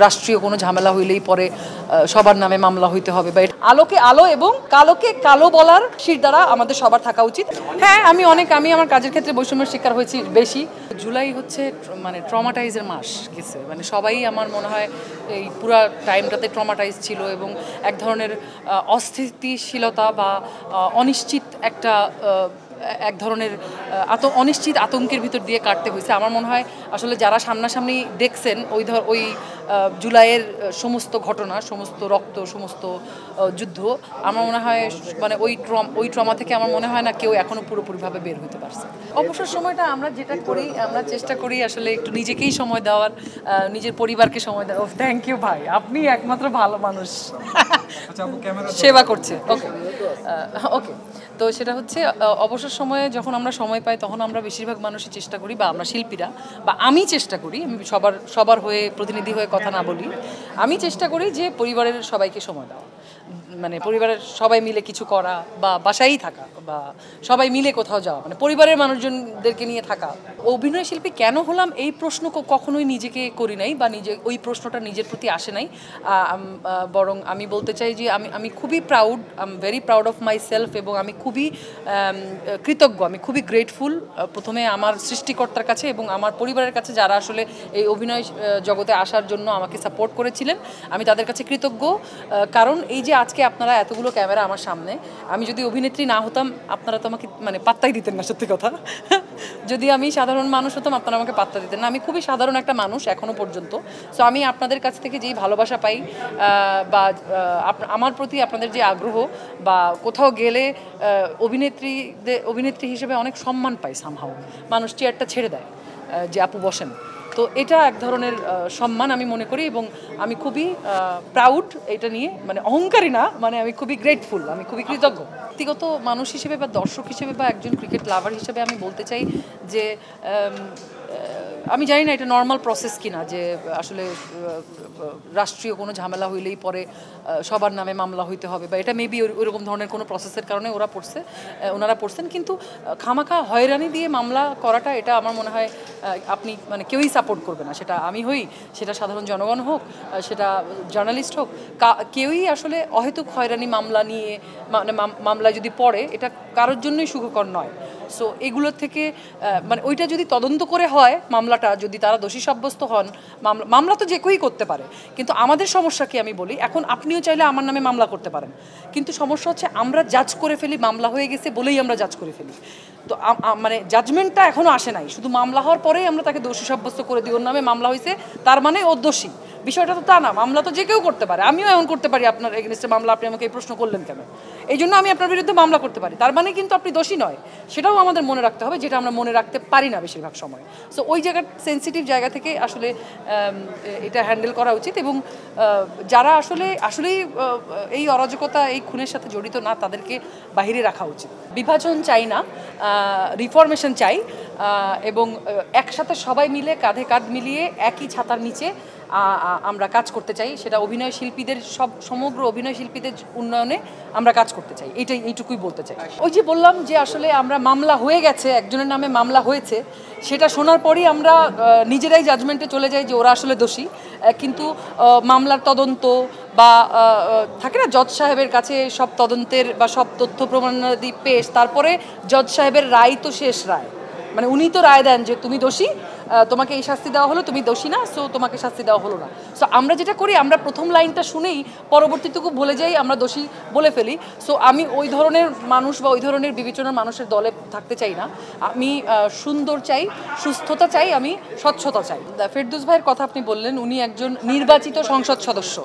রাষ্ট্রীয় কোনো ঝামেলা হইলেই পরে সবার নামে মামলা হইতে হবে বা আলোকে আলো এবং কালোকে কালো বলার শির দ্বারা আমাদের সবার থাকা উচিত। হ্যাঁ, আমি আমার কাজের ক্ষেত্রে বৈষম্যের শিকার হয়েছি বেশি। জুলাই হচ্ছে মানে ট্রমাটাইজের মাস গেছে, মানে সবাই আমার মনে হয় এই পুরা টাইমটাতে ট্রমাটাইজ ছিল এবং এক ধরনের অস্থিতিশীলতা বা অনিশ্চিত এক ধরনের অনিশ্চিত আতঙ্কের ভিতর দিয়ে কাটতে হয়েছে। আমার মনে হয় আসলে যারা সামনাসামনি দেখছেন ওই জুলাইয়ের সমস্ত ঘটনা, সমস্ত রক্ত, সমস্ত যুদ্ধ, আমার মনে হয় মানে ওই ট্রমা থেকে আমার মনে হয় না কেউ এখনো পুরোপুরিভাবে বের হতে পারছে। অবসর সময়টা আমরা যেটা করি, আমরা চেষ্টা করি আসলে একটু নিজেকেই সময় দেওয়ার, নিজের পরিবারকে সময় দেওয়া। থ্যাংক ইউ ভাই, আপনি একমাত্র ভালো মানুষ সেবা করছে। ওকে ওকে, তো সেটা হচ্ছে অবসর সময়ে যখন আমরা সময় পাই তখন আমরা বেশিরভাগ মানুষই চেষ্টা করি, বা আমরা শিল্পীরা বা আমি চেষ্টা করি, সবার হয়ে প্রতিনিধি হয়ে কথা না বলি, আমি চেষ্টা করি যে পরিবারের সবাইকে সময় দেওয়া, মানে পরিবারের সবাই মিলে কিছু করা বা বাসায়ই থাকা বা সবাই মিলে কোথাও যাওয়া, মানে পরিবারের মানুষজনদেরকে নিয়ে থাকা। অভিনয় শিল্পী কেন হলাম এই প্রশ্ন কখনোই নিজেকে করি নাই, বা ওই প্রশ্নটা নিজের প্রতি আসে নাই। বরং আমি বলতে চাই যে আমি খুবই proud, I am very proud of my self, এবং আমি খুবই কৃতজ্ঞ, আমি খুবই গ্রেটফুল প্রথমে আমার সৃষ্টিকর্তার কাছে এবং আমার পরিবারের কাছে, যারা আসলে এই অভিনয় জগতে আসার জন্য আমাকে সাপোর্ট করেছিলেন। আমি তাদের কাছে কৃতজ্ঞ, কারণ এই যে আজকে আপনারা এতগুলো ক্যামেরা আমার সামনে, আমি যদি অভিনেত্রী না হতাম আপনারা তো আমাকে মানে পাত্তাই দিতেন না, সত্যি কথা। যদি আমি সাধারণ মানুষ হতাম আপনারা আমাকে পাত্তা দিতেন না। আমি খুবই সাধারণ একটা মানুষ এখনো পর্যন্ত। সো আমি আপনাদের কাছ থেকে যেই ভালোবাসা পাই বা আমার প্রতি আপনাদের যে আগ্রহ, বা কোথাও গেলে অভিনেত্রী হিসেবে অনেক সম্মান পাই, সামহাও মানুষ চেয়ারটা ছেড়ে দেয় যে আপু বসেন। তো এটা এক ধরনের সম্মান আমি মনে করি, এবং আমি খুবই প্রাউড এটা নিয়ে, মানে অহংকারী না, মানে আমি খুবই গ্রেটফুল, আমি খুবই কৃতজ্ঞ। ব্যক্তিগত মানুষ হিসেবে বা দর্শক হিসেবে বা একজন ক্রিকেট লাভার হিসেবে আমি বলতে চাই যে আমি জানি না এটা নর্মাল প্রসেস কিনা, যে আসলে রাষ্ট্রীয় কোনো ঝামেলা হইলেই পরে সবার নামে মামলা হইতে হবে, বা এটা মেবি ওইরকম ধরনের কোনো প্রসেসের কারণে ওনারা পড়ছেন। কিন্তু খামাখা হয়রানি দিয়ে মামলা করাটা, এটা আমার মনে হয় আপনি মানে কেউই সাপোর্ট করবে না, সেটা আমি হই, সেটা সাধারণ জনগণ হোক, সেটা জার্নালিস্ট হোক, কেউই আসলে অহেতুক হয়রানি মামলা নিয়ে মানে মামলায় যদি পড়ে, এটা কারোর জন্যই সুখকর নয়। সো এগুলোর থেকে মানে ওইটা যদি তদন্ত করে হয়, মামলাটা যদি তারা দোষী সাব্যস্ত হন, মামলা তো যে কেউই করতে পারে। কিন্তু আমাদের সমস্যা কি আমি বলি, এখন আপনিও চাইলে আমার নামে মামলা করতে পারেন, কিন্তু সমস্যা হচ্ছে আমরা জাজ করে ফেলি, মামলা হয়ে গেছে বলেই আমরা জাজ করে ফেলি। তো মানে জাজমেন্টটা এখনও আসে নাই, শুধু মামলা হওয়ার পরেই আমরা তাকে দোষী সাব্যস্ত করে দিই, ওর নামে মামলা হয়েছে তার মানে ও দোষী। বিষয়টা তো তা না, মামলা তো যে কেউ করতে পারে, আমিও এমন করতে পারি আপনার এগেনস্টে মামলা, আপনি আমাকে এই প্রশ্ন করলেন কেন, এই জন্য আমি আপনার বিরুদ্ধে মামলা করতে পারি, তার মানে কিন্তু আপনি দোষী নয়। সেটাও আমাদের মনে রাখতে হবে, যেটা আমরা মনে রাখতে পারি না বেশিরভাগ সময়। সো ওই জায়গার সেন্সিটিভ জায়গা থেকে আসলে এটা হ্যান্ডেল করা উচিত, এবং যারা আসলেই এই অরাজকতা, এই খুনের সাথে জড়িত না, তাদেরকে বাহিরে রাখা উচিত। বিভাজন চাই না, রিফরমেশন চাই, এবং একসাথে সবাই মিলে কাঁধে কাঁধ মিলিয়ে একই ছাতার নিচে আমরা কাজ করতে চাই। সেটা অভিনয় শিল্পীদের সমগ্র অভিনয় শিল্পীদের উন্নয়নে আমরা কাজ করতে চাই, এইটুকুই বলতে চাই। ওই যে বললাম যে আসলে আমরা মামলা হয়ে গেছে, একজনের নামে মামলা হয়েছে, সেটা শোনার পরই আমরা নিজেরাই জাজমেন্টে চলে যাই যে ওরা আসলে দোষী। কিন্তু মামলার তদন্ত বা থাকে না জজ সাহেবের কাছে সব তদন্তের বা সব তথ্য প্রমাণাদি পেশ, তারপরে জজ সাহেবের রায় তো শেষ রায়, মানে উনি তো রায় দেন যে তুমি দোষী, তোমাকে এই শাস্তি দেওয়া হলো, তুমি দোষী না, সো তোমাকে শাস্তি দেওয়া হলো না। সো আমরা যেটা করি, আমরা প্রথম লাইনটা শুনেই পরবর্তীটুকু ভুলে যাই, আমরা দোষী বলে ফেলি। সো আমি ওই ধরনের মানুষ বা ওই ধরনের বিবেচনার মানুষের দলে থাকতে চাই না। আমি সুন্দর চাই, সুস্থতা চাই, আমি স্বচ্ছতা চাই। ফেরদৌস ভাইয়ের কথা আপনি বললেন, উনি একজন নির্বাচিত সংসদ সদস্য,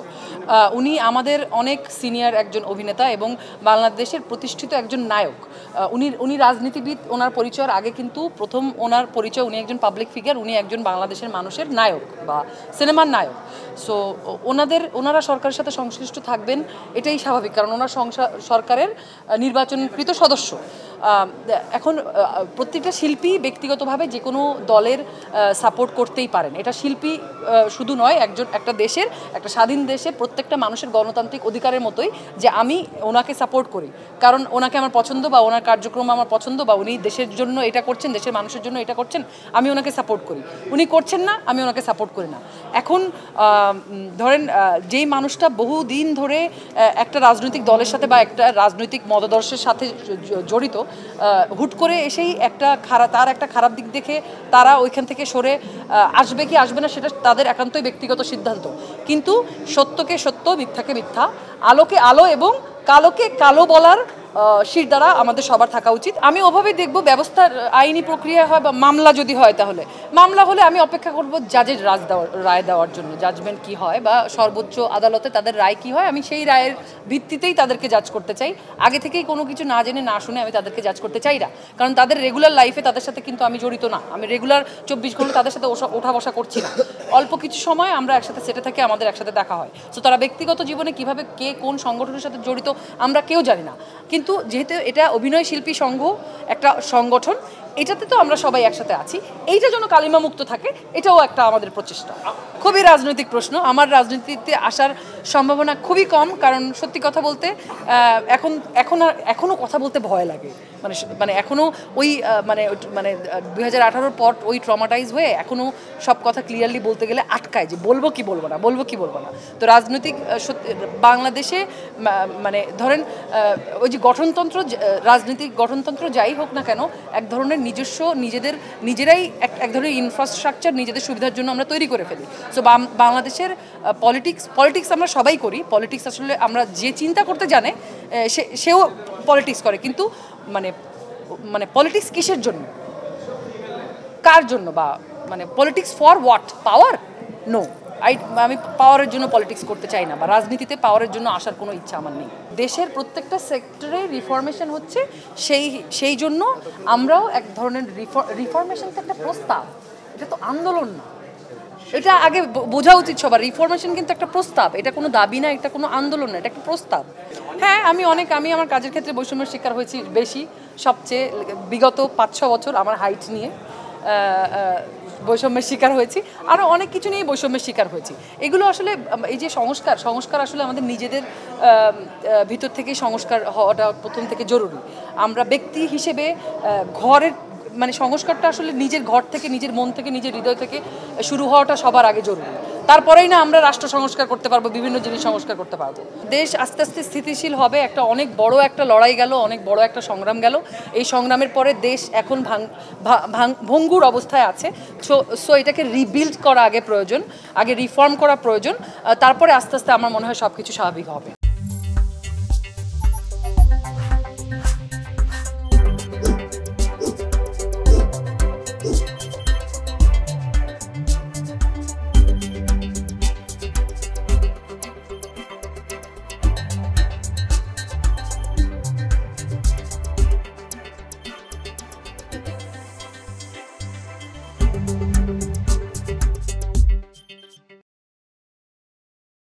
উনি আমাদের অনেক সিনিয়র একজন অভিনেতা এবং বাংলাদেশের প্রতিষ্ঠিত একজন নায়ক। উনি রাজনীতিবিদ, ওনার পরিচয়ের আগে কিন্তু প্রথম ওনার পরিচয়, উনি একজন পাবলিক ফিগার, উনি একজন বাংলাদেশের মানুষের নায়ক বা সিনেমার নায়ক। সো ওনারা সরকারের সাথে সংশ্লিষ্ট থাকবেন, এটাই স্বাভাবিক, কারণ ওনার সরকারের নির্বাচনকৃত সদস্য। এখন প্রত্যেকটা শিল্পী ব্যক্তিগতভাবে যে কোনো দলের সাপোর্ট করতেই পারেন। এটা শিল্পী শুধু নয়, একটা দেশের, একটা স্বাধীন দেশে প্রত্যেকটা মানুষের গণতান্ত্রিক অধিকারের মতোই যে আমি ওনাকে সাপোর্ট করি, কারণ ওনাকে আমার পছন্দ বা ওনার কার্যক্রম আমার পছন্দ, বা উনি দেশের জন্য এটা করছেন, দেশের মানুষের জন্য এটা করছেন, আমি ওনাকে সাপোর্ট করি। উনি করছেন না, আমি ওনাকে সাপোর্ট করি না। এখন ধরেন যেই মানুষটা বহুদিন ধরে একটা রাজনৈতিক দলের সাথে বা একটা রাজনৈতিক মতাদর্শের সাথে জড়িত, হুট করে এসেই তার একটা খারাপ দিক দেখে তারা ওইখান থেকে সরে আসবে কি আসবে না সেটা তাদের একান্তই ব্যক্তিগত সিদ্ধান্ত। কিন্তু সত্যকে সত্য, মিথ্যাকে মিথ্যা, আলোকে আলো এবং কালোকে কালো বলার শির দ্বারা আমাদের সবার থাকা উচিত। আমি ওভাবেই দেখব, ব্যবস্থার আইনি প্রক্রিয়া হয় বা মামলা যদি হয়, তাহলে মামলা হলে আমি অপেক্ষা করব জাজের রায় দেওয়ার জন্য, জাজমেন্ট কি হয় বা সর্বোচ্চ আদালতে তাদের রায় কি হয়, আমি সেই রায়ের ভিত্তিতেই তাদেরকে জাজ করতে চাই। আগে থেকেই কোনো কিছু না জেনে না শুনে আমি তাদেরকে জাজ করতে চাই না, কারণ তাদের রেগুলার লাইফে তাদের সাথে কিন্তু আমি জড়িত না। আমি রেগুলার 24 ঘন্টা তাদের সাথে ওঠা বসা করছি না। অল্প কিছু সময় আমরা একসাথে সেটে থাকি, আমাদের একসাথে দেখা হয়। সো তারা ব্যক্তিগত জীবনে কিভাবে কে কোন সংগঠনের সাথে জড়িত আমরা কেউ জানি না। কিন্তু যেহেতু এটা অভিনয় শিল্পী সংঘ একটা সংগঠন, এটাতে তো আমরা সবাই একসাথে আছি, এইটা যেন কালিমা মুক্ত থাকে, এটাও একটা আমাদের প্রচেষ্টা। খুবই রাজনৈতিক প্রশ্ন। আমার রাজনীতিতে আসার সম্ভাবনা খুবই কম, কারণ সত্যি কথা বলতে এখনও কথা বলতে ভয় লাগে। মানে এখনও ওই মানে 2018-র পর ওই ট্রমাটাইজ হয়ে এখনও সব কথা ক্লিয়ারলি বলতে গেলে আটকায়, যে বলবো কি বলবো না। তো রাজনৈতিক বাংলাদেশে মানে ধরেন ওই যে গঠনতন্ত্র, রাজনৈতিক গঠনতন্ত্র যাই হোক না কেন, এক ধরনের নিজেরাই এক ধরনের ইনফ্রাস্ট্রাকচার নিজেদের সুবিধার জন্য আমরা তৈরি করে ফেলি। সো বাংলাদেশের পলিটিক্স আমরা সবাই করি। পলিটিক্স আসলে আমরা যে চিন্তা করতে জানে সেও পলিটিক্স করে, কিন্তু মানে পলিটিক্স কিসের জন্য, কার জন্য, বা মানে politics for what? Power? No, আমি পাওয়ারের জন্য পলিটিক্স করতে চাই না, বা রাজনীতিতে পাওয়ারের জন্য আসার কোনো ইচ্ছা আমার নেই। দেশের প্রত্যেকটা সেক্টরে রিফরমেশন হচ্ছে, সেই জন্য আমরাও এক ধরনের রিফরমেশন তো একটা প্রস্তাব, এটা তো আন্দোলন না। এটা আগে বোঝা উচিত সবার। রিফরমেশন কিন্তু একটা প্রস্তাব, এটা কোনো দাবি না, এটা কোনো আন্দোলন না, এটা একটা প্রস্তাব। হ্যাঁ, আমি আমার কাজের ক্ষেত্রে বৈষম্যের শিকার হয়েছি বেশি, সবচেয়ে বিগত 5-6 বছর আমার হাইট নিয়ে বৈষম্যের শিকার হয়েছি, আরও অনেক কিছু নিয়ে বৈষম্যের শিকার হয়েছি। এগুলো আসলে এই যে সংস্কার আসলে আমাদের নিজেদের ভিতর থেকে সংস্কার হওয়াটা প্রথম থেকে জরুরি। আমরা ব্যক্তি হিসেবে ঘরের সংস্কারটা আসলে নিজের ঘর থেকে, নিজের মন থেকে, নিজের হৃদয় থেকে শুরু হওয়াটা সবার আগে জরুরি। তারপরেই না আমরা রাষ্ট্র সংস্কার করতে পারবো, বিভিন্ন জিনিস সংস্কার করতে পারবো। দেশ আস্তে আস্তে স্থিতিশীল হবে। অনেক বড় একটা লড়াই গেল, অনেক বড় একটা সংগ্রাম গেল। এই সংগ্রামের পরে দেশ এখন ভঙ্গুর অবস্থায় আছে। সো এটাকে রিবিল্ড করা আগে প্রয়োজন, আগে রিফর্ম করা প্রয়োজন, তারপরে আস্তে আস্তে আমার মনে হয় সব কিছু স্বাভাবিক হবে।